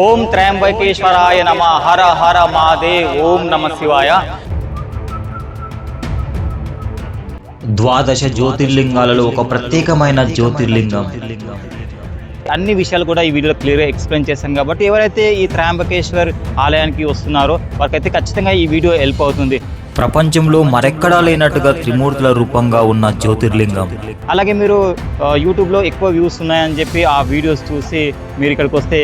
ఓం త్రయంబకేశ్వరాయ నమః. హర హర మహాదేవ్. ఓం నమః శివాయ. ద్వాదశ జ్యోతిర్లింగాలలో ఒక ప్రత్యేకమైన జ్యోతిర్లింగం. అన్ని విషయాలు కూడా ఈ వీడియోలో క్లియర్గా ఎక్స్ప్లెయిన్ చేశాను కాబట్టి ఎవరైతే ఈ త్రయంబకేశ్వర్ ఆలయానికి వస్తున్నారో వారికైతే ఖచ్చితంగా ఈ వీడియో హెల్ప్ అవుతుంది. ప్రపంచంలో మరెక్కడా లేనట్టుగా త్రిమూర్తుల రూపంగా ఉన్న జ్యోతిర్లింగం. అలాగే మీరు యూట్యూబ్లో ఎక్కువ వ్యూస్ ఉన్నాయని చెప్పి ఆ వీడియోస్ చూసి మీరు ఇక్కడికి వస్తే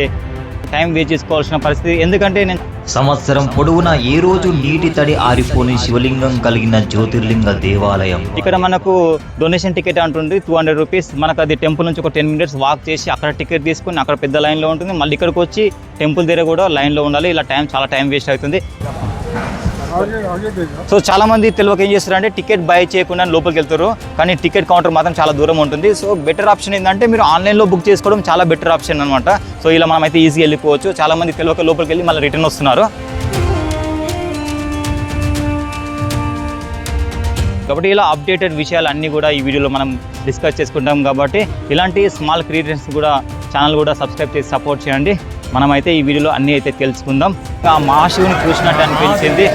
టైం వేస్ట్ చేసుకోవాల్సిన పరిస్థితి. ఎందుకంటే నేను సంవత్సరం పొడవునా ఏ రోజు నీటి తడి ఆరిపోని శివలింగం కలిగిన జ్యోతిర్లింగ దేవాలయం. ఇక్కడ మనకు డొనేషన్ టికెట్ అంటుంది 200 రూపీస్. మనకు అది టెంపుల్ నుంచి ఒక 10 మినిట్స్ వాక్ చేసి అక్కడ టికెట్ తీసుకుని అక్కడ పెద్ద లైన్లో ఉంటుంది. మళ్ళీ ఇక్కడికి వచ్చి టెంపుల్ దగ్గర కూడా లైన్లో ఉండాలి. ఇలా చాలా టైం వేస్ట్ అవుతుంది. సో చాలా మంది తెలియక ఏం చేస్తారు అంటే టికెట్ బై చేయకుండా లోపలికి వెళ్తారు, కానీ టికెట్ కౌంటర్ మాత్రం చాలా దూరం ఉంటుంది. సో బెటర్ ఆప్షన్ ఏంటంటే మీరు ఆన్లైన్లో బుక్ చేసుకోవడం చాలా బెటర్ ఆప్షన్ అనమాట. సో ఇలా మనం అయితే ఈజీగా వెళ్ళిపోవచ్చు. చాలా మంది తెలియక లోపలికి వెళ్ళి మళ్ళీ రిటర్న్ వస్తున్నారు. కాబట్టి ఇలా అప్డేటెడ్ విషయాలు అన్నీ కూడా ఈ వీడియోలో మనం డిస్కస్ చేసుకుంటాం. కాబట్టి ఇలాంటి స్మాల్ క్రియేటర్స్ కూడా ఛానల్ కూడా సబ్స్క్రైబ్ చేసి సపోర్ట్ చేయండి. మనమైతే ఈ వీడియోలో అన్నీ అయితే తెలుసుకుందాం. ఆ మహాశివుని చూసినట్టు అనిపించింది.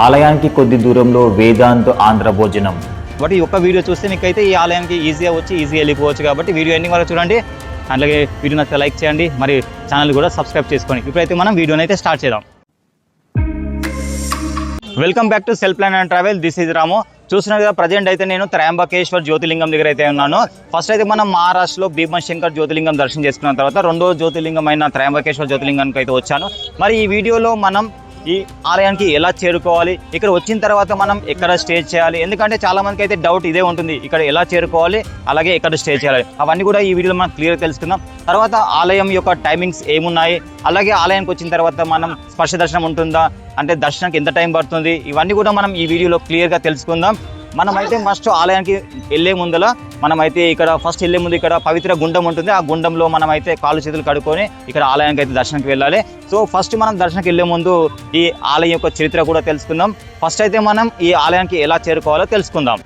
ఆలయానికి కొద్ది దూరంలో వేదాంత్ ఆంధ్ర భోజనం. కాబట్టి ఒక్క వీడియో చూస్తే మీకైతే ఈ ఆలయానికి ఈజీగా వచ్చి ఈజీగా వెళ్ళిపోవచ్చు. కాబట్టి వీడియో ఎండింగ్ వరకు చూడండి. అలాగే వీడియో నచ్చితే లైక్ చేయండి, మరి ఛానల్ కూడా సబ్స్క్రైబ్ చేసుకోండి. ఇప్పుడైతే మనం వీడియోని అయితే స్టార్ట్ చేద్దాం. Welcome back to self plan and travel. This is Ramu. చూస్తున్నారు కదా, ప్రజెంట్ అయితే నేను త్రయంబకేశ్వర్ జ్యోతిర్లింగం దగ్గర అయితే ఉన్నాను. ఫస్ట్ అయితే మనం మహారాష్ట్రలో భీమశంకర్ జ్యోతిర్లింగం దర్శనం చేసుకున్న తర్వాత రెండో జ్యోతిర్లింగం అయిన త్రయంబకేశ్వర్ జ్యోతిర్లింగానికి అయితే వచ్చాను. మరి ఈ వీడియోలో మనం ఈ ఆలయానికి ఎలా చేరుకోవాలి, ఇక్కడ వచ్చిన తర్వాత మనం ఎక్కడ స్టే చేయాలి, ఎందుకంటే చాలా మందికి అయితే డౌట్ ఇదే ఉంటుంది, ఇక్కడ ఎలా చేరుకోవాలి అలాగే ఎక్కడ స్టే చేయాలి, అవన్నీ కూడా ఈ వీడియోలో మనం క్లియర్గా తెలుసుకుందాం. తర్వాత ఆలయం యొక్క టైమింగ్స్ ఏమున్నాయి, అలాగే ఆలయానికి వచ్చిన తర్వాత మనం స్పర్శ దర్శనం ఉంటుందా, అంటే దర్శనానికి ఎంత టైం పడుతుంది, ఇవన్నీ కూడా మనం ఈ వీడియోలో క్లియర్గా తెలుసుకుందాం. మనమైతే ఫస్ట్ ఆలయానికి వెళ్ళే ముందల మనమైతే ఇక్కడ ఫస్ట్ వెళ్ళే ముందు ఇక్కడ పవిత్ర గుండం ఉంటుంది. ఆ గుండంలో మనమైతే కాళ్ళు చేతులు కడుక్కొని ఇక్కడ ఆలయానికి అయితే దర్శనానికి వెళ్ళాలి. సో ఫస్ట్ మనం దర్శనానికి వెళ్ళే ముందు ఈ ఆలయం యొక్క చరిత్ర కూడా తెలుసుకుందాం. ఫస్ట్ అయితే మనం ఈ ఆలయానికి ఎలా చేరుకోవాలో తెలుసుకుందాం.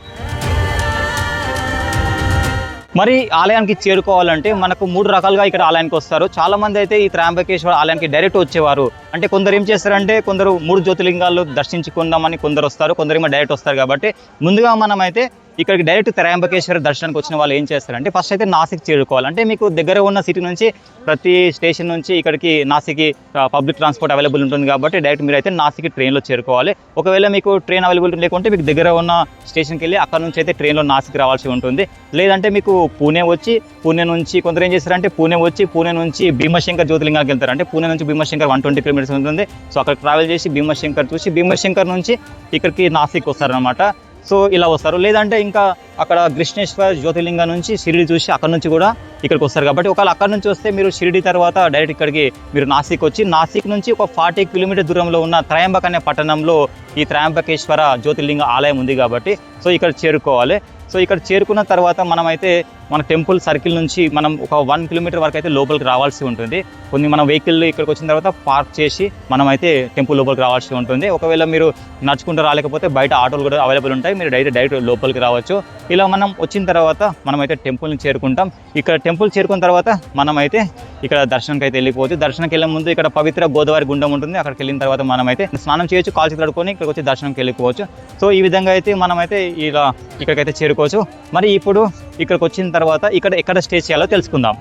మరి ఆలయానికి చేరుకోవాలంటే మనకు 3 రకాలుగా ఇక్కడ ఆలయానికి వస్తారు. చాలా మంది అయితే ఈ త్రయంబకేశ్వర ఆలయానికి డైరెక్ట్ వచ్చేవారు. అంటే కొందరు ఏం చేస్తారంటే కొందరు 3 జ్యోతిర్లింగాలు దర్శించుకుందామని కొందరు వస్తారు, కొందరేమో డైరెక్ట్ వస్తారు. కాబట్టి ముందుగా మనమైతే ఇక్కడికి డైరెక్ట్ త్రయంబకేశ్వర దర్శనానికి వచ్చిన వాళ్ళు ఏం చేస్తారంటే ఫస్ట్ అయితే నాసిక్ చేరుకోవాలి. అంటే మీకు దగ్గర ఉన్న సిటీ నుంచి ప్రతి స్టేషన్ నుంచి ఇక్కడికి నాసిక్కి పబ్లిక్ ట్రాన్స్పోర్ట్ అవైలబుల్ ఉంటుంది. కాబట్టి డైరెక్ట్ మీరు అయితే నాసిక్ ట్రైన్లో చేరుకోవాలి. ఒకవేళ మీకు ట్రైన్ అవైలబుల్ లేకుంటే మీకు దగ్గర ఉన్న స్టేషన్కి వెళ్ళి అక్కడ నుంచి అయితే ట్రైన్లో నాసిక్ రావాల్సి ఉంటుంది. లేదంటే మీకు పూణే వచ్చి పూణే నుంచి కొందరు ఏం చేస్తారంటే పూణే వచ్చి పూణే నుంచి భీమశంకర్ జ్యోతిర్లింగానికి వెళ్తారు. అంటే పూణే నుంచి భీమశంకర్ 120 కిలోమీటర్స్ ఉంటుంది. సో అక్కడ ట్రావెల్ చేసి భీమశంకర్ చూసి భీమశంకర్ నుంచి ఇక్కడికి నాసిక్ వస్తారనమాట. సో ఇలా వస్తారు. లేదంటే ఇంకా అక్కడ కృష్ణేశ్వర్ జ్యోతిర్లింగం నుంచి షిరిడి చూసి అక్కడ నుంచి కూడా ఇక్కడికి వస్తారు. కాబట్టి ఒకవేళ అక్కడ నుంచి వస్తే మీరు షిరిడి తర్వాత డైరెక్ట్ ఇక్కడికి మీరు నాసిక్ వచ్చి నాసిక్ నుంచి ఒక 40 కిలోమీటర్ దూరంలో ఉన్న త్రయంబక్ అనే పట్టణంలో ఈ త్రయంబకేశ్వర జ్యోతిర్లింగ ఆలయం ఉంది. కాబట్టి సో ఇక్కడ చేరుకోవాలి. సో ఇక్కడ చేరుకున్న తర్వాత మనమైతే మన టెంపుల్ సర్కిల్ నుంచి మనం ఒక 1 కిలోమీటర్ వరకు అయితే లోపలికి రావాల్సి ఉంటుంది. కొన్ని మన వెహికల్ ఇక్కడికి వచ్చిన తర్వాత పార్క్ చేసి మనమైతే టెంపుల్ లోపలికి రావాల్సి ఉంటుంది. ఒకవేళ మీరు నడుచుకుంటూ రాలేకపోతే బయట ఆటోలు కూడా అవైలబుల్ ఉంటాయి, మీరు డైరెక్ట్ లోపలికి రావచ్చు. ఇలా మనం వచ్చిన తర్వాత మనమైతే టెంపుల్ని చేరుకుంటాం. ఇక్కడ టెంపుల్ చేరుకున్న తర్వాత మనమైతే ఇక్కడ దర్శనానికి అయితే వెళ్ళిపోవచ్చు. దర్శనానికి వెళ్ళే ముందు ఇక్కడ పవిత్ర గోదావరి గుండం ఉంటుంది. అక్కడికి వెళ్ళిన తర్వాత మనమైతే స్నానం చేయొచ్చు, కాలు చేతులు కడుక్కొని ఇక్కడికి వచ్చి దర్శనానికి వెళ్ళిపోవచ్చు. సో ఈ విధంగా అయితే మనమైతే ఇలా ఇక్కడికైతే చేరుకోవచ్చు. మరి ఇప్పుడు ఇక్కడికి వచ్చిన తర్వాత ఇక్కడ ఎక్కడ స్టే చేయాలో తెలుసుకుందాం.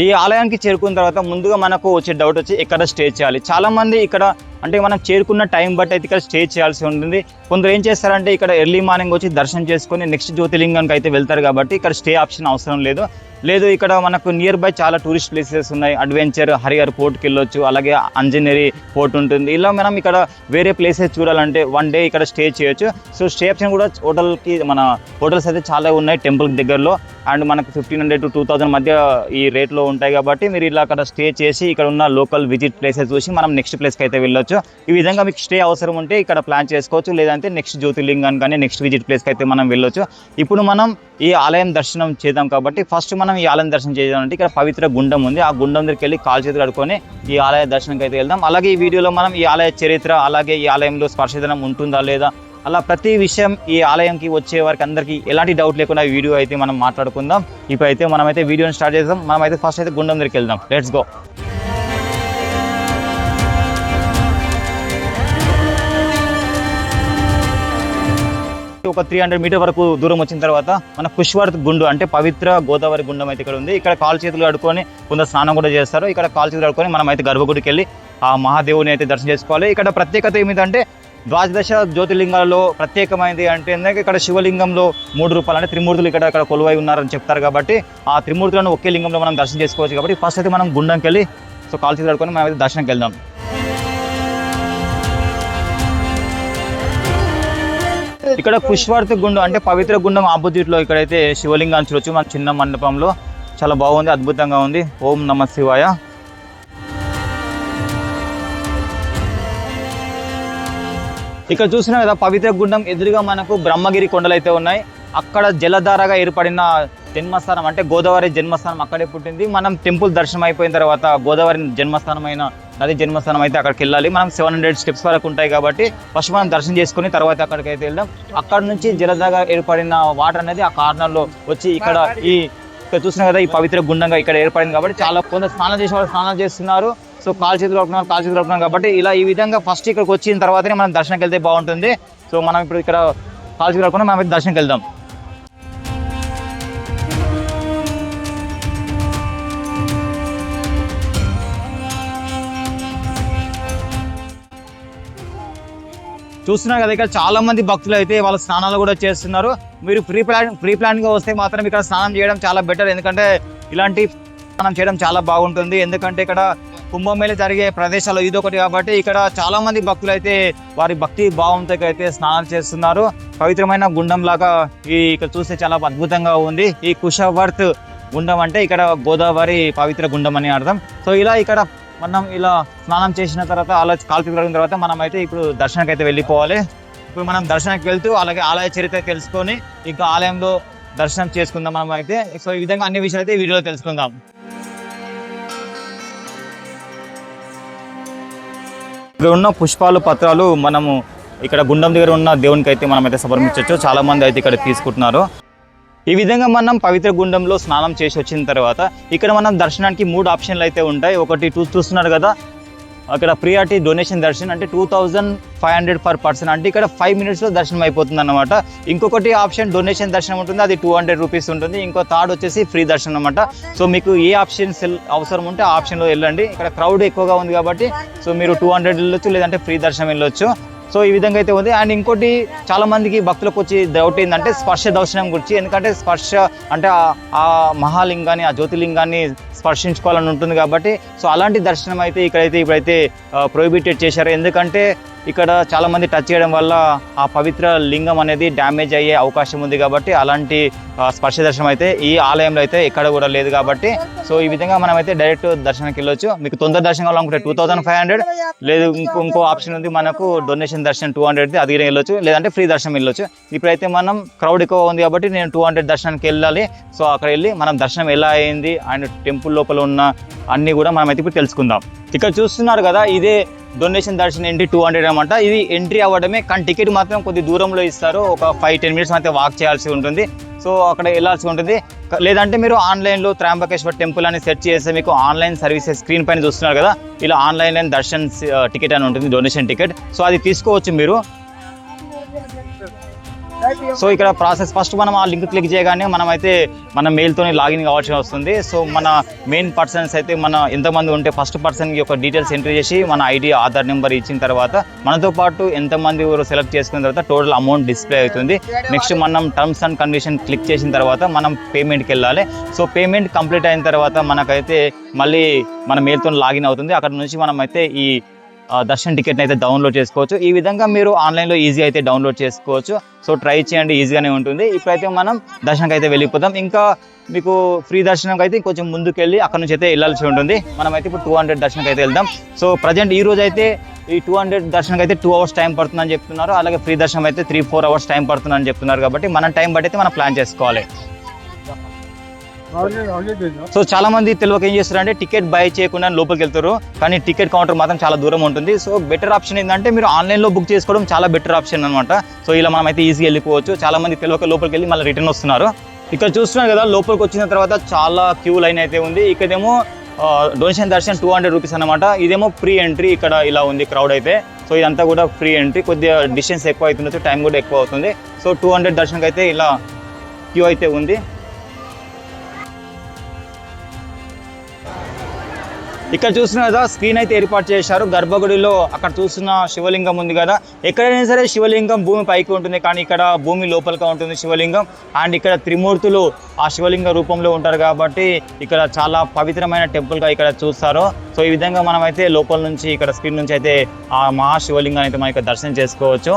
ఈ ఆలయానికి చేరుకున్న తర్వాత ముందుగా మనకు వచ్చే డౌట్ వచ్చి ఎక్కడ స్టే చేయాలి. చాలామంది ఇక్కడ అంటే మనం చేరుకున్న టైం బట్టి అయితే ఇక్కడ స్టే చేయాల్సి ఉంటుంది. కొందరు ఏం చేస్తారంటే ఇక్కడ ఎర్లీ మార్నింగ్ వచ్చి దర్శనం చేసుకొని నెక్స్ట్ జ్యోతిర్లింగానికి అయితే వెళ్తారు. కాబట్టి ఇక్కడ స్టే ఆప్షన్ అవసరం లేదు. ఇక్కడ మనకు నియర్ బై చాలా టూరిస్ట్ ప్లేసెస్ ఉన్నాయి. అడ్వెంచర్ హరిహర్ పోర్ట్కి వెళ్ళొచ్చు, అలాగే అంజనేరి పోర్ట్ ఉంటుంది. ఇలా మనం ఇక్కడ వేరే ప్లేసెస్ చూడాలంటే 1 డే ఇక్కడ స్టే చేయొచ్చు. సో స్టే ఆప్షన్ కూడా మన హోటల్స్ అయితే చాలా ఉన్నాయి టెంపుల్కి దగ్గరలో. అండ్ మనకు 1500 to 2000 మధ్య ఈ రేట్లో ఉంటాయి. కాబట్టి మీరు ఇలా అక్కడ స్టే చేసి ఇక్కడ ఉన్న లోకల్ విజిట్ ప్లేసెస్ చూసి మనం నెక్స్ట్ ప్లేస్కి అయితే వెళ్ళొచ్చు. ఈ విధంగా మీకు స్టే అవసరం ఉంటే ఇక్కడ ప్లాన్ చేసుకోవచ్చు. లేదంటే నెక్స్ట్ జ్యోతిర్లింగానికి కానీ నెక్స్ట్ విజిట్ ప్లేస్కి అయితే మనం వెళ్ళొచ్చు. ఇప్పుడు మనం ఈ ఆలయం దర్శనం చేద్దాం. కాబట్టి ఫస్ట్ మనం ఈ ఆలయం దర్శనం చేయాలంటే ఇక్కడ పవిత్ర గుండం ఉంది. ఆ గుండం దగ్గరికి వెళ్ళి కాలు చేతులు కడుక్కొని ఈ ఆలయ దర్శనంకి అయితే వెళ్దాం. అలాగే ఈ వీడియోలో మనం ఈ ఆలయ చరిత్ర, అలాగే ఈ ఆలయంలో స్పర్శదనం ఉంటుందా లేదా, అలా ప్రతి విషయం ఈ ఆలయంకి వచ్చే వారికి అందరికీ ఎలాంటి డౌట్ లేకుండా ఈ వీడియో అయితే మనం మాట్లాడుకుందాం. ఇప్పుడైతే మనమైతే వీడియోని స్టార్ట్ చేద్దాం. మనమైతే ఫస్ట్ అయితే గుండం దగ్గరికి వెళ్దాం. Let's go. ఒక 300 మీటర్ వరకు దూరం వచ్చిన తర్వాత మన పుష్వర్త్ గుండు అంటే పవిత్ర గోదావరి గుండం అయితే ఇక్కడ ఉంది. ఇక్కడ కాలు చేతులు కడుక్కొని కొందరు స్నానం కూడా చేస్తారు. ఇక్కడ కాలు చేతులు కడుక్కొని మనం అయితే గర్భగుడికి వెళ్ళి ఆ మహాదేవుని అయితే దర్శనం చేసుకోవాలి. ఇక్కడ ప్రత్యేకత ఏమిటంటే ద్వాదశ జ్యోతిర్లింగాలలో ప్రత్యేకమైనది అంటే ఇక్కడ శివలింగంలో 3 రూపాయలు అంటే త్రిమూర్తులు ఇక్కడ కొలువై ఉన్నారని చెప్తారు. కాబట్టి ఆ త్రిమూర్తులను ఒకే లింగంలో మనం దర్శనం చేసుకోవచ్చు. కాబట్టి ఫస్ట్ అయితే మనం గుండంకి వెళ్ళి సో కాలు చేతులు కడుక్కొని మనం అయితే దర్శనంకి వెళ్దాం. ఇక్కడ పుష్వర్త్ గుండం అంటే పవిత్ర గుండం ఆపోజిట్ లో ఇక్కడైతే శివలింగాన్ని చూడొచ్చు. మన చిన్న మండపంలో చాలా బాగుంది, అద్భుతంగా ఉంది. ఓం నమ శివాయ. ఇక్కడ చూసినా కదా పవిత్ర గుండం ఎదురుగా మనకు బ్రహ్మగిరి కొండలు అయితే ఉన్నాయి. అక్కడ జలధారగా ఏర్పడిన జన్మస్థానం అంటే గోదావరి జన్మస్థానం అక్కడే పుట్టింది. మనం టెంపుల్ దర్శనం అయిపోయిన తర్వాత గోదావరి జన్మస్థానమైన నది జన్మస్థానం అయితే అక్కడికి వెళ్ళాలి. మనం 700 స్టెప్స్ వరకు ఉంటాయి కాబట్టి ఫస్ట్ మనం దర్శనం చేసుకుని తర్వాత అక్కడికి అయితే వెళ్దాం. అక్కడ నుంచి జలధారగా ఏర్పడిన వాటర్ అనేది ఆ కార్నర్లో వచ్చి ఇక్కడ చూసినా కదా ఈ పవిత్ర గుండంగా ఇక్కడ ఏర్పడింది. కాబట్టి చాలా కొంత స్నానం చేసే వాళ్ళు స్నానం చేస్తున్నారు. సో కాలు చేతులు కడుపుతున్నారు కాబట్టి ఇలా ఈ విధంగా ఫస్ట్ ఇక్కడికి వచ్చిన తర్వాతనే మనం దర్శనంకి వెళ్తే బాగుంటుంది. సో మనం ఇప్పుడు ఇక్కడ కాలు చేతులు కడుపుకుని మనం దర్శనంకి వెళ్దాం. చూస్తున్నారు కదా ఇక్కడ చాలా మంది భక్తులు అయితే వాళ్ళ స్నానాలు కూడా చేస్తున్నారు. మీరు ప్రీ ప్లాన్ గా వస్తే మాత్రం ఇక్కడ స్నానం చేయడం చాలా బెటర్. ఎందుకంటే ఇలాంటి స్నానం చేయడం చాలా బాగుంటుంది. ఎందుకంటే ఇక్కడ కుంభమేళ జరిగే ప్రదేశాలు ఇదొకటి కాబట్టి ఇక్కడ చాలా మంది భక్తులు అయితే వారి భక్తి భావంతో అయితే స్నానాలు చేస్తున్నారు. పవిత్రమైన గుండం లాగా ఇక్కడ చూస్తే చాలా అద్భుతంగా ఉంది. ఈ కుషవర్త్ గుండం అంటే ఇక్కడ గోదావరి పవిత్ర గుండం అని అర్థం. సో ఇక్కడ మనం ఇలా స్నానం చేసిన తర్వాత అలా కాలు కడిగిన తర్వాత మనం అయితే ఇప్పుడు దర్శనానికి అయితే వెళ్ళిపోవాలి. ఇప్పుడు మనం దర్శనానికి వెళ్తూ అలాగే ఆలయ చరిత్ర తెలుసుకొని ఇంకా ఆలయంలో దర్శనం చేసుకుందాం మనం అయితే. సో ఈ విధంగా అన్ని విషయాలు అయితే వీడియోలో తెలుసుకుందాం. ఇక్కడ ఉన్న పుష్పాలు పత్రాలు మనము ఇక్కడ గుండం దగ్గర ఉన్న దేవునికి అయితే మనం అయితే సమర్పించవచ్చు. చాలా మంది అయితే ఇక్కడ తీసుకుంటున్నారు. ఈ విధంగా మనం పవిత్ర గుండంలో స్నానం చేసి వచ్చిన తర్వాత ఇక్కడ మనం దర్శనానికి 3 ఆప్షన్లు అయితే ఉంటాయి. ఒకటి చూస్తున్నారు కదా అక్కడ ప్రియారిటీ డొనేషన్ దర్శనం అంటే 2500 పర్ పర్సన్ అంటే ఇక్కడ 5 minutesలో దర్శనం అయిపోతుంది అన్నమాట. ఇంకొకటి ఆప్షన్ డొనేషన్ దర్శనం ఉంటుంది, అది 200 రూపీస్ ఉంటుంది. ఇంకో థర్డ్ వచ్చేసి ఫ్రీ దర్శనం అనమాట. సో మీకు ఏ ఆప్షన్స్ అవసరం ఉంటే ఆ ఆప్షన్లో వెళ్ళండి. ఇక్కడ క్రౌడ్ ఎక్కువగా ఉంది కాబట్టి సో మీరు 200 వెళ్ళొచ్చు, లేదంటే ఫ్రీ దర్శనం వెళ్ళొచ్చు. సో ఈ విధంగా అయితే ఉంది. అండ్ ఇంకోటి చాలా మందికి భక్తులకు వచ్చి డౌట్ ఏంటంటే స్పర్శ దర్శనం గురించి. ఎందుకంటే స్పర్శ అంటే ఆ మహాలింగాన్ని ఆ జ్యోతిలింగాన్ని స్పర్శించుకోవాలని ఉంటుంది కాబట్టి సో అలాంటి దర్శనం అయితే ఇప్పుడైతే ప్రొహిబిటెడ్ చేశారు. ఎందుకంటే ఇక్కడ చాలా మంది టచ్ చేయడం వల్ల ఆ పవిత్ర లింగం అనేది డ్యామేజ్ అయ్యే అవకాశం ఉంది. కాబట్టి అలాంటి స్పర్శ దర్శనం అయితే ఈ ఆలయంలో అయితే ఎక్కడ కూడా లేదు. కాబట్టి సో ఈ విధంగా మనం అయితే డైరెక్ట్ దర్శనానికి వెళ్ళొచ్చు. మీకు తొందర దర్శనం కావాలనుకుంటే 2500, లేదు ఇంకో ఆప్షన్ ఉంది మనకు డొనేషన్ దర్శనం 200, అది వెళ్ళొచ్చు, లేదంటే ఫ్రీ దర్శనం వెళ్ళొచ్చు. ఇప్పుడైతే మనం క్రౌడ్ ఎక్కువ ఉంది కాబట్టి నేను 200 దర్శనానికి వెళ్ళాలి. సో అక్కడ వెళ్ళి మనం దర్శనం ఎలా అయింది అండ్ టెంపుల్ లోపల ఉన్న అన్ని కూడా మనం అయితే ఇప్పుడు తెలుసుకుందాం. ఇక్కడ చూస్తున్నారు కదా ఇదే డొనేషన్ దర్శనం ఎంట్రీ 200 అనమాట. ఇది ఎంట్రీ అవ్వడమే, కానీ టికెట్ మాత్రం కొద్ది దూరంలో ఇస్తారు. ఒక 5-10 minutes అయితే వాక్ చేయాల్సి ఉంటుంది. సో అక్కడ వెళ్ళాల్సి ఉంటుంది. లేదంటే మీరు ఆన్లైన్లో త్రయంబకేశ్వర్ టెంపుల్ అని సెర్చ్ చేస్తే మీకు ఆన్లైన్ సర్వీసెస్ స్క్రీన్ పైన చూస్తున్నారు కదా, ఇలా ఆన్లైన్ దర్శన్ టికెట్ అని ఉంటుంది, డొనేషన్ టికెట్. సో అది తీసుకోవచ్చు మీరు. సో ఇక్కడ ప్రాసెస్ ఫస్ట్ మనం ఆ లింక్ క్లిక్ చేయగానే మనం అయితే మన మెయిల్తోనే లాగిన్ కావాల్సి వస్తుంది. సో మన మెయిన్ పర్సన్స్ అయితే మన ఎంతమంది ఉంటే ఫస్ట్ పర్సన్ యొక్క డీటెయిల్స్ ఎంట్రీ చేసి మన ఐడి ఆధార్ నెంబర్ ఇచ్చిన తర్వాత మనతో పాటు ఎంతమంది సెలెక్ట్ చేసుకున్న తర్వాత టోటల్ అమౌంట్ డిస్ప్లే అవుతుంది. నెక్స్ట్ మనం టర్మ్స్ అండ్ కండిషన్ క్లిక్ చేసిన తర్వాత మనం పేమెంట్కి వెళ్ళాలి. సో పేమెంట్ కంప్లీట్ అయిన తర్వాత మనకైతే మళ్ళీ మన మెయిల్తో లాగిన్ అవుతుంది. అక్కడ నుంచి మనం అయితే ఈ దర్శన్ టికెట్ని అయితే డౌన్లోడ్ చేసుకోవచ్చు. ఈ విధంగా మీరు ఆన్లైన్లో ఈజీ అయితే డౌన్లోడ్ చేసుకోవచ్చు. సో ట్రై చేయండి, ఈజీగానే ఉంటుంది. ఇప్పుడైతే మనం దర్శనంకి అయితే వెళ్ళిపోతాం. ఇంకా మీకు ఫ్రీ దర్శనంకి అయితే కొంచెం ముందుకెళ్ళి అక్కడ నుంచి అయితే వెళ్ళాల్సి ఉంటుంది. మనమైతే ఇప్పుడు 200 దర్శనంకి అయితే వెళ్దాం. సో ప్రజెంట్ ఈ రోజు అయితే ఈ 200 దర్శనంకి అయితే 2 hours టైం పడుతుందని చెప్తున్నారు. అలాగే ఫ్రీ దర్శనం అయితే 3-4 hours టైం పడుతుందని చెప్తున్నారు. కాబట్టి మనం టైం బట్టి అయితే మనం ప్లాన్ చేసుకోవాలి. సో చాలా మంది తెలియక ఏం చేస్తారంటే టికెట్ బై చేయకుండా లోపలికి వెళ్తారు, కానీ టికెట్ కౌంటర్ మాత్రం చాలా దూరం ఉంటుంది. సో బెటర్ ఆప్షన్ ఏంటంటే మీరు ఆన్లైన్లో బుక్ చేసుకోవడం చాలా బెటర్ ఆప్షన్ అనమాట. సో ఇలా మనం అయితే ఈజీగా వెళ్ళిపోవచ్చు. చాలా మంది తెలియక లోపలికి వెళ్ళి మళ్ళీ రిటర్న్ వస్తున్నారు. ఇక్కడ చూస్తున్నారు కదా, లోపలికి వచ్చిన తర్వాత చాలా క్యూ లైన్ అయితే ఉంది. ఇక్కడేమో డొనేషన్ దర్శనం 200 రూపీస్ అనమాట. ఇదేమో ఫ్రీ ఎంట్రీ. ఇక్కడ ఇలా ఉంది క్రౌడ్ అయితే. సో ఇదంతా కూడా ఫ్రీ ఎంట్రీ. కొద్దిగా డిస్టెన్స్ ఎక్కువ అవుతుంది, టైం కూడా ఎక్కువ అవుతుంది. సో 200 దర్శనంకి అయితే ఇలా క్యూ అయితే ఉంది. ఇక్కడ చూస్తున్న కదా, స్క్రీన్ అయితే ఏర్పాటు చేశారు గర్భగుడిలో. అక్కడ చూస్తున్న శివలింగం ఉంది కదా, ఎక్కడైనా సరే శివలింగం భూమి పైకి ఉంటుంది, కానీ ఇక్కడ భూమి లోపలిగా ఉంటుంది శివలింగం. అండ్ ఇక్కడ త్రిమూర్తులు ఆ శివలింగ రూపంలో ఉంటారు కాబట్టి ఇక్కడ చాలా పవిత్రమైన టెంపుల్గా ఇక్కడ చూస్తారు. సో ఈ విధంగా మనం అయితే లోపల నుంచి ఇక్కడ స్క్రీన్ నుంచి అయితే ఆ మహాశివలింగాన్ని అయితే మనం ఇక్కడ దర్శనం చేసుకోవచ్చు.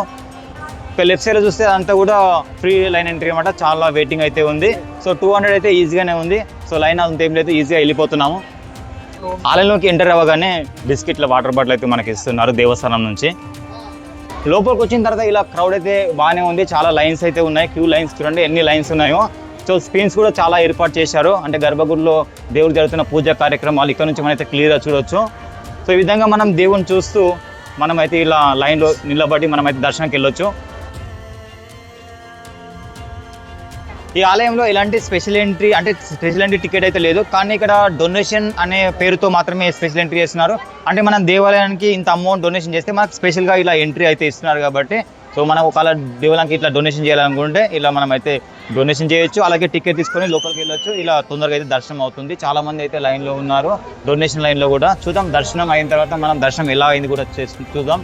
ఇక్కడ లెఫ్ట్ సైడ్ చూస్తే అంతా కూడా ఫ్రీ లైన్ ఎంట్రీ అనమాట. చాలా వెయిటింగ్ అయితే ఉంది. సో 200 అయితే ఈజీగానే ఉంది. సో లైన్ అంత ఏం లేదు, ఈజీగా వెళ్ళిపోతున్నాము. ఆలయంలోకి ఎంటర్ అవ్వగానే బిస్కెట్ల వాటర్ బాటిల్ అయితే మనకి ఇస్తున్నారు దేవస్థానం నుంచి. లోపలికి వచ్చిన తర్వాత ఇలా క్రౌడ్ అయితే బాగానే ఉంది. చాలా లైన్స్ అయితే ఉన్నాయి. క్యూ లైన్స్ చూడండి ఎన్ని లైన్స్ ఉన్నాయో. సో స్క్రీన్స్ కూడా చాలా ఏర్పాటు చేశారు. అంటే గర్భగుడిలో దేవుడు జరుగుతున్న పూజా కార్యక్రమాలు ఇక్కడ నుంచి మనం అయితే క్లియర్గా చూడొచ్చు. సో ఈ విధంగా మనం దేవుని చూస్తూ మనమైతే ఇలా లైన్లో నిలబడి మనమైతే దర్శనానికి వెళ్ళొచ్చు. ఈ ఆలయంలో ఎలాంటి స్పెషల్ ఎంట్రీ టికెట్ అయితే లేదు, కానీ ఇక్కడ డొనేషన్ అనే పేరుతో మాత్రమే స్పెషల్ ఎంట్రీ చేస్తున్నారు. అంటే మనం దేవాలయానికి ఇంత అమౌంట్ డొనేషన్ చేస్తే మనకు స్పెషల్గా ఇలా ఎంట్రీ అయితే ఇస్తున్నారు కాబట్టి, సో మనం ఒకవేళ దేవాలయానికి ఇట్లా డొనేషన్ చేయాలనుకుంటే ఇలా మనం అయితే డొనేషన్ చేయొచ్చు. అలాగే టికెట్ తీసుకొని లోపలికి వెళ్ళొచ్చు. ఇలా తొందరగా అయితే దర్శనం అవుతుంది. చాలా మంది అయితే లైన్లో ఉన్నారు, డొనేషన్ లైన్లో కూడా. చూద్దాం దర్శనం అయిన తర్వాత మనం దర్శనం ఎలా అయింది కూడా చూద్దాం.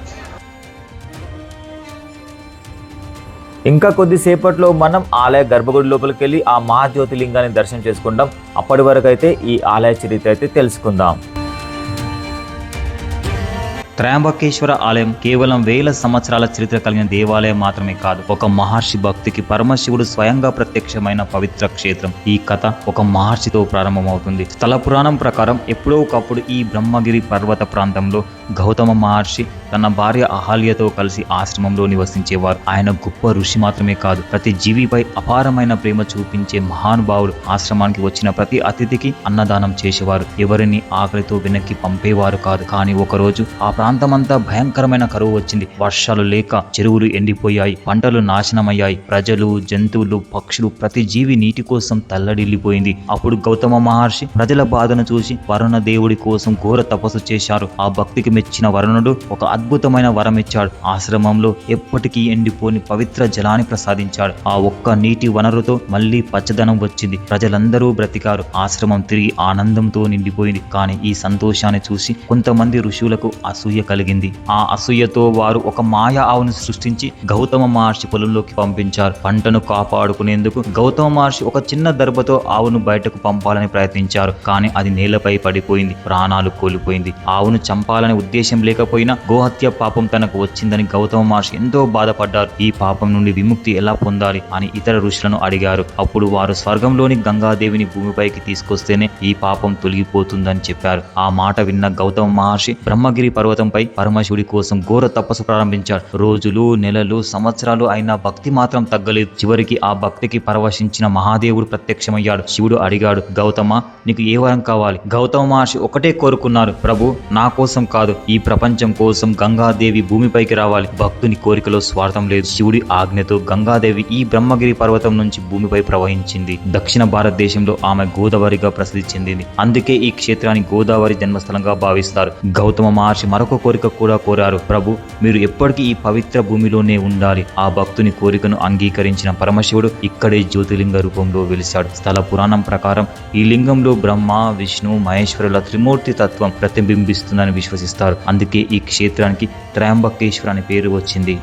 ఇంకా కొద్దిసేపట్లో మనం ఆలయ గర్భగుడి లోపలికి వెళ్ళి ఆ మహాజ్యోతిలింగాన్ని దర్శనం చేసుకుందాం. అప్పటి వరకు అయితే ఈ ఆలయ చరిత్ర అయితే తెలుసుకుందాం. త్రయంబకేశ్వర ఆలయం కేవలం వేల సంవత్సరాల చరిత్ర కలిగిన దేవాలయం మాత్రమే కాదు, ఒక మహర్షి భక్తికి పరమశివుడు స్వయంగా ప్రత్యక్షమైన పవిత్ర క్షేత్రం. ఈ కథ ఒక మహర్షితో ప్రారంభమవుతుంది. స్థల పురాణం ప్రకారం ఎప్పుడో ఒకప్పుడు ఈ బ్రహ్మగిరి పర్వత ప్రాంతంలో గౌతమ మహర్షి తన భార్య అహల్యతో కలిసి ఆశ్రమంలో నివసించేవారు. ఆయన గొప్ప ఋషి మాత్రమే కాదు, ప్రతి జీవిపై అపారమైన ప్రేమ చూపించే మహానుభావుడు. ఆశ్రమానికి వచ్చిన ప్రతి అతిథికి అన్నదానం చేసేవారు, ఎవరిని ఆకలితో వెనక్కి పంపేవారు కాదు. కానీ ఒకరోజు ఆ ప్రాంతమంతా భయంకరమైన కరువు వచ్చింది. వర్షాలు లేక చెరువులు ఎండిపోయాయి, పంటలు నాశనమయ్యాయి. ప్రజలు, జంతువులు, పక్షులు, ప్రతి జీవి నీటి కోసం తల్లడిల్లిపోయింది. అప్పుడు గౌతమ మహర్షి ప్రజల బాధను చూసి వరుణ దేవుడి కోసం ఘోర తపస్సు చేశారు. ఆ భక్తికి మెచ్చిన వరుణుడు ఒక అద్భుతమైన వరం ఇచ్చాడు. ఆశ్రమంలో ఎప్పటికీ ఎండిపోని పవిత్ర జలాన్ని ప్రసాదించాడు. ఆ ఒక్క నీటి వనరుతో మళ్లీ పచ్చదనం వచ్చింది. ప్రజలందరూ బ్రతికారు. ఆశ్రమం తిరిగి ఆనందంతో నిండిపోయింది. కానీ ఈ సంతోషాన్ని చూసి కొంతమంది ఋషులకు అసూయ కలిగింది. ఆ అసూయతో వారు ఒక మాయా ఆవును సృష్టించి గౌతమ మహర్షి పొలంలోకి పంపించారు. పంటను కాపాడుకునేందుకు గౌతమ మహర్షి ఒక చిన్న దర్భతో ఆవును బయటకు పంపాలని ప్రయత్నించారు. కానీ అది నేలపై పడిపోయింది, ప్రాణాలు కోల్పోయింది. ఆవును చంపాలనే ఉద్దేశం లేకపోయినా గోహత్య పాపం తనకు వచ్చిందని గౌతమ మహర్షి ఎంతో బాధపడ్డారు. ఈ పాపం నుండి విముక్తి ఎలా పొందాలి అని ఇతర ఋషులను అడిగారు. అప్పుడు వారు స్వర్గంలోని గంగాదేవిని భూమిపైకి తీసుకొస్తేనే ఈ పాపం తొలగిపోతుందని చెప్పారు. ఆ మాట విన్న గౌతమ మహర్షి బ్రహ్మగిరి పర్వతంపై పరమశివుడి కోసం ఘోర తపస్సు ప్రారంభించారు. రోజులు, నెలలు, సంవత్సరాలు అయినా భక్తి మాత్రం తగ్గలేదు. చివరికి ఆ భక్తికి పరవశించిన మహాదేవుడు ప్రత్యక్షమయ్యాడు. శివుడు అడిగాడు, గౌతమ, నీకు ఏ వరం కావాలి? గౌతమ మహర్షి ఒకటే కోరుకున్నారు, ప్రభు, నా కోసం కాదు, ఈ ప్రపంచం కోసం గంగాదేవి భూమిపైకి రావాలి. భక్తుని కోరికలో స్వార్థం లేదు. శివుడి ఆజ్ఞతో గంగాదేవి ఈ బ్రహ్మగిరి పర్వతం నుంచి భూమిపై ప్రవహించింది. దక్షిణ భారతదేశంలో ఆమె గోదావరిగా ప్రసిద్ధి చెందింది. అందుకే ఈ క్షేత్రాన్ని గోదావరి జన్మస్థలంగా భావిస్తారు. గౌతమ మహర్షి మరొక కోరిక కూడా కోరారు, ప్రభు, మీరు ఎప్పటికీ ఈ పవిత్ర భూమిలోనే ఉండాలి. ఆ భక్తుని కోరికను అంగీకరించిన పరమశివుడు ఇక్కడే జ్యోతిలింగ రూపంలో వెలిశాడు. స్థల పురాణం ప్రకారం ఈ లింగంలో బ్రహ్మ, విష్ణు, మహేశ్వరుల త్రిమూర్తి తత్వం ప్రతిబింబిస్తుందని విశ్వసిస్తారు. అందుకే ఈ క్షేత్రానికి త్రయంబకేశ్వర అనే పేరు వచ్చింది.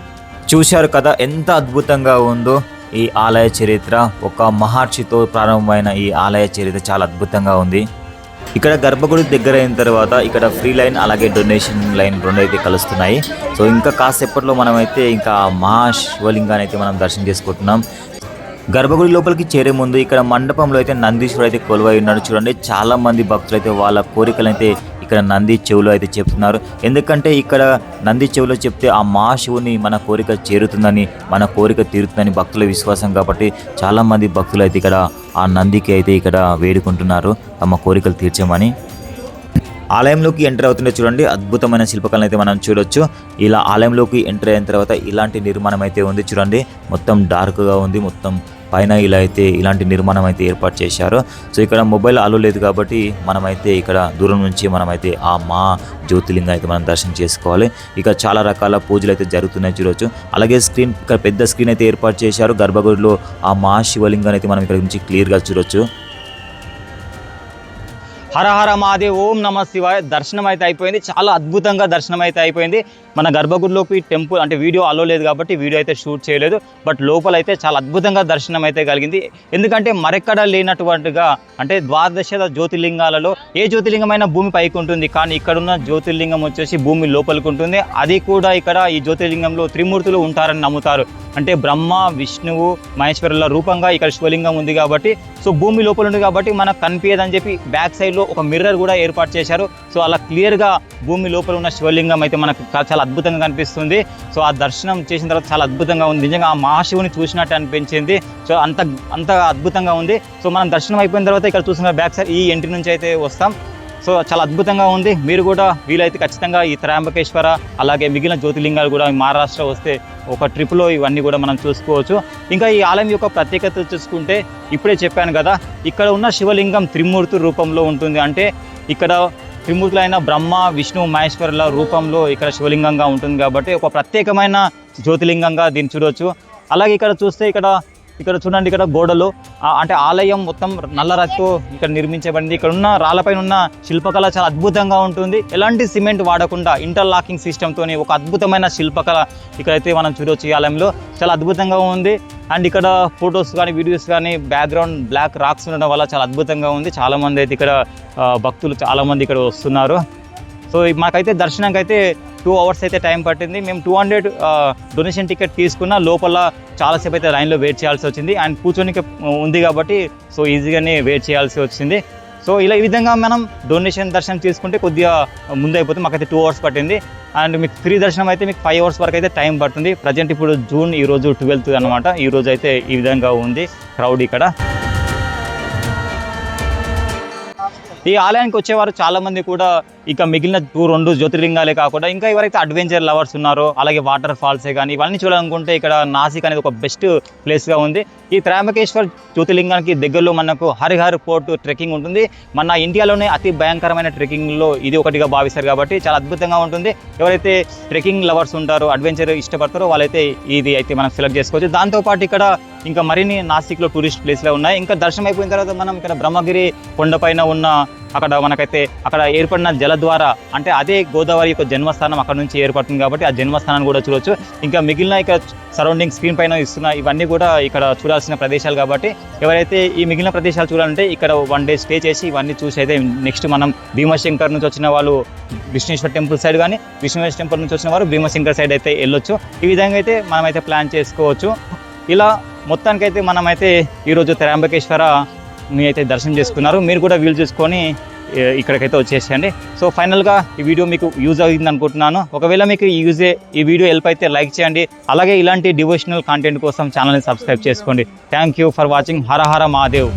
చూశారు కదా ఎంత అద్భుతంగా ఉందో ఈ ఆలయ చరిత్ర. ఒక మహర్షితో ప్రారంభమైన ఈ ఆలయ చరిత్ర చాలా అద్భుతంగా ఉంది. ఇక్కడ గర్భగుడి దగ్గర అయిన తర్వాత ఇక్కడ ఫ్రీ లైన్ అలాగే డొనేషన్ లైన్ రెండు అయితే కలుస్తున్నాయి. సో ఇంకా కాసేపట్లో మనమైతే ఇంకా మహాశివలింగాన్ని అయితే మనం దర్శనం చేసుకుంటున్నాం. గర్భగుడి లోపలికి చేరే ముందు ఇక్కడ మండపంలో అయితే నందీశ్వరుడు అయితే కొలువై ఉన్నాడు. చూడండి, చాలా మంది భక్తులు అయితే వాళ్ళ కోరికలు అయితే ఇక్కడ నంది చెవులో అయితే చెప్తున్నారు. ఎందుకంటే ఇక్కడ నంది చెవులో చెప్తే ఆ మహాశివుని మన కోరిక చేరుతుందని, మన కోరిక తీరుతుందని భక్తుల విశ్వాసం. కాబట్టి చాలామంది భక్తులు అయితే ఇక్కడ ఆ నందికి అయితే ఇక్కడ వేడుకుంటున్నారు తమ కోరికలు తీర్చమని. ఆలయంలోకి ఎంటర్ అవుతుంటే చూడండి, అద్భుతమైన శిల్పకళను అయితే మనం చూడొచ్చు. ఇలా ఆలయంలోకి ఎంటర్ అయిన తర్వాత ఇలాంటి నిర్మాణం అయితే ఉంది చూడండి. మొత్తం డార్క్గా ఉంది, మొత్తం పైన ఇలా అయితే ఇలాంటి నిర్మాణం అయితే ఏర్పాటు చేశారు. సో ఇక్కడ మొబైల్ అలో లేదు కాబట్టి మనమైతే ఇక్కడ దూరం నుంచి మనమైతే ఆ మా జ్యోతిలింగం అయితే మనం దర్శనం చేసుకోవాలి. ఇక చాలా రకాల పూజలు అయితే జరుగుతున్నాయి చూడొచ్చు. అలాగే స్క్రీన్, ఇక్కడ పెద్ద స్క్రీన్ అయితే ఏర్పాటు చేశారు. గర్భగుడిలో ఆ మహాశివలింగాన్ని అయితే మనం ఇక్కడ నుంచి క్లియర్గా చూడొచ్చు. హర హర మహాదేవ్, ఓం నమ శివాయ. దర్శనం అయితే అయిపోయింది, చాలా అద్భుతంగా దర్శనం అయితే అయిపోయింది. మన గర్భగుడిలోకి టెంపుల్ అంటే వీడియో అలో లేదు కాబట్టి వీడియో అయితే షూట్ చేయలేదు. బట్ లోపల అయితే చాలా అద్భుతంగా దర్శనం అయితే కలిగింది. ఎందుకంటే మరెక్కడ లేనటువంటిగా, అంటే ద్వాదశ జ్యోతిర్లింగాలలో ఏ జ్యోతిర్లింగమైనా భూమి పైకి ఉంటుంది, కానీ ఇక్కడున్న జ్యోతిర్లింగం వచ్చేసి భూమి లోపలికి ఉంటుంది. అది కూడా ఇక్కడ ఈ జ్యోతిర్లింగంలో త్రిమూర్తులు ఉంటారని నమ్ముతారు. అంటే బ్రహ్మ, విష్ణువు, మహేశ్వరుల రూపంగా ఇక్కడ శివలింగం ఉంది కాబట్టి, సో భూమి లోపల ఉంది కాబట్టి మనకు కనిపించదని చెప్పి బ్యాక్ సైడ్లో ఒక మిర్రర్ కూడా ఏర్పాటు చేశారు. సో అలా క్లియర్గా భూమి లోపల ఉన్న శివలింగం అయితే మనకు చాలా అద్భుతంగా కనిపిస్తుంది. సో ఆ దర్శనం చేసిన తర్వాత చాలా అద్భుతంగా ఉంది, నిజంగా ఆ మహాశివుని చూసినట్టు అనిపించింది. సో అంత అద్భుతంగా ఉంది. సో మనం దర్శనం అయిపోయిన తర్వాత ఇక్కడ చూసిన బ్యాక్ సైడ్ ఈ ఎంట్రీ నుంచి అయితే వస్తాం. సో చాలా అద్భుతంగా ఉంది. మీరు కూడా వీలైతే ఖచ్చితంగా ఈ త్రయంబకేశ్వర అలాగే మిగిలిన జ్యోతిర్లింగాలు కూడా మహారాష్ట్ర వస్తే ఒక ట్రిప్లో ఇవన్నీ కూడా మనం చూసుకోవచ్చు. ఇంకా ఈ ఆలయం యొక్క ప్రత్యేకత చూసుకుంటే ఇప్పుడే చెప్పాను కదా, ఇక్కడ ఉన్న శివలింగం త్రిమూర్తి రూపంలో ఉంటుంది. అంటే ఇక్కడ త్రిమూర్తులైన బ్రహ్మ, విష్ణు, మహేశ్వరుల రూపంలో ఇక్కడ శివలింగంగా ఉంటుంది కాబట్టి ఒక ప్రత్యేకమైన జ్యోతిర్లింగంగా దీన్ని చూడవచ్చు. అలాగే ఇక్కడ చూస్తే ఇక్కడ చూడండి, ఇక్కడ గోడలో అంటే ఆలయం మొత్తం నల్లరాతితో ఇక్కడ నిర్మించబడింది. ఇక్కడ ఉన్న రాళ్ళపైన ఉన్న శిల్పకళ చాలా అద్భుతంగా ఉంటుంది. ఎలాంటి సిమెంట్ వాడకుండా ఇంటర్లాకింగ్ సిస్టమ్తో ఒక అద్భుతమైన శిల్పకళ ఇక్కడైతే మనం చూడవచ్చు. ఈ ఆలయంలో చాలా అద్భుతంగా ఉంది. అండ్ ఇక్కడ ఫొటోస్ కానీ వీడియోస్ కానీ బ్యాక్గ్రౌండ్ బ్లాక్ రాక్స్ ఉండడం వల్ల చాలా అద్భుతంగా ఉంది. చాలామంది అయితే ఇక్కడ భక్తులు చాలామంది ఇక్కడ వస్తున్నారు. సో మాకైతే దర్శనానికి అయితే 2 hours అయితే టైం పట్టింది. మేము 200 డొనేషన్ టికెట్ తీసుకున్న లోపల చాలాసేపు అయితే లైన్లో వెయిట్ చేయాల్సి వచ్చింది. అండ్ కూర్చొనికి ఉంది కాబట్టి సో ఈజీగానే వెయిట్ చేయాల్సి వచ్చింది. సో ఈ విధంగా మనం డొనేషన్ దర్శనం తీసుకుంటే కొద్దిగా ముందు అయిపోతుంది. మాకైతే 2 hours పట్టింది. అండ్ మీకు ఫ్రీ దర్శనం అయితే మీకు 5 hours వరకు అయితే టైం పడుతుంది. ప్రజెంట్ ఇప్పుడు జూన్, ఈరోజు 12th అనమాట. ఈరోజు అయితే ఈ విధంగా ఉంది క్రౌడ్ ఇక్కడ. ఈ ఆలయానికి వచ్చేవారు చాలామంది కూడా ఇక మిగిలిన 2 జ్యోతిర్లింగాలే కాకుండా ఇంకా ఎవరైతే అడ్వెంచర్ లవర్స్ ఉన్నారో, అలాగే వాటర్ ఫాల్సే కానీ ఇవన్నీ చూడాలనుకుంటే ఇక్కడ నాసిక్ అనేది ఒక బెస్ట్ ప్లేస్గా ఉంది. ఈ త్రయంబకేశ్వర్ జ్యోతిర్లింగానికి దగ్గరలో మనకు హరిహర్ ఫోర్ట్ ట్రెక్కింగ్ ఉంటుంది. మన ఇండియాలోనే అతి భయంకరమైన ట్రెక్కింగ్లో ఇది ఒకటిగా భావిస్తారు కాబట్టి చాలా అద్భుతంగా ఉంటుంది. ఎవరైతే ట్రెక్కింగ్ లవర్స్ ఉంటారో, అడ్వెంచర్ ఇష్టపడతారో వాళ్ళైతే ఇది అయితే మనం సెలెక్ట్ చేసుకోవచ్చు. దాంతోపాటు ఇక్కడ ఇంకా మరిన్ని నాసిక్లో టూరిస్ట్ ప్లేస్లో ఉన్నాయి. ఇంకా దర్శనం అయిపోయిన తర్వాత మనం ఇక్కడ బ్రహ్మగిరి కొండపైన ఉన్న అక్కడ ఏర్పడిన జల ద్వారా, అంటే అదే గోదావరి యొక్క జన్మస్థానం అక్కడ నుంచి ఏర్పడుతుంది కాబట్టి ఆ జన్మస్థానాన్ని కూడా చూడొచ్చు. ఇంకా మిగిలిన ఇక్కడ సరౌండింగ్ స్క్రీన్ పైన ఇస్తున్న ఇవన్నీ కూడా ఇక్కడ చూడాల్సిన ప్రదేశాలు కాబట్టి ఎవరైతే ఈ మిగిలిన ప్రదేశాలు చూడాలంటే ఇక్కడ 1 day స్టే చేసి ఇవన్నీ చూసి అయితే నెక్స్ట్ మనం భీమశంకర్ నుంచి వచ్చిన వాళ్ళు విష్ణేశ్వర టెంపుల్ సైడ్ కానీ, విష్ణువేశ్వర టెంపుల్ నుంచి వచ్చిన వారు భీమశంకర్ సైడ్ అయితే వెళ్ళొచ్చు. ఈ విధంగా అయితే మనమైతే ప్లాన్ చేసుకోవచ్చు. ఇలా మొత్తానికైతే మనమైతే ఈరోజు త్రయంబకేశ్వర మీ అయితే దర్శనం చేసుకున్నారు. మీరు కూడా వీలు చూసుకొని ఇక్కడికైతే వచ్చేసేయండి. సో ఫైనల్గా ఈ వీడియో మీకు యూజ్ అయింది అనుకుంటున్నాను. ఒకవేళ మీకు ఈ వీడియో హెల్ప్ అయితే లైక్ చేయండి. అలాగే ఇలాంటి డివోషనల్ కంటెంట్ కోసం ఛానల్ని సబ్స్క్రైబ్ చేసుకోండి. Thank you for watching. Hara Hara Mahadev.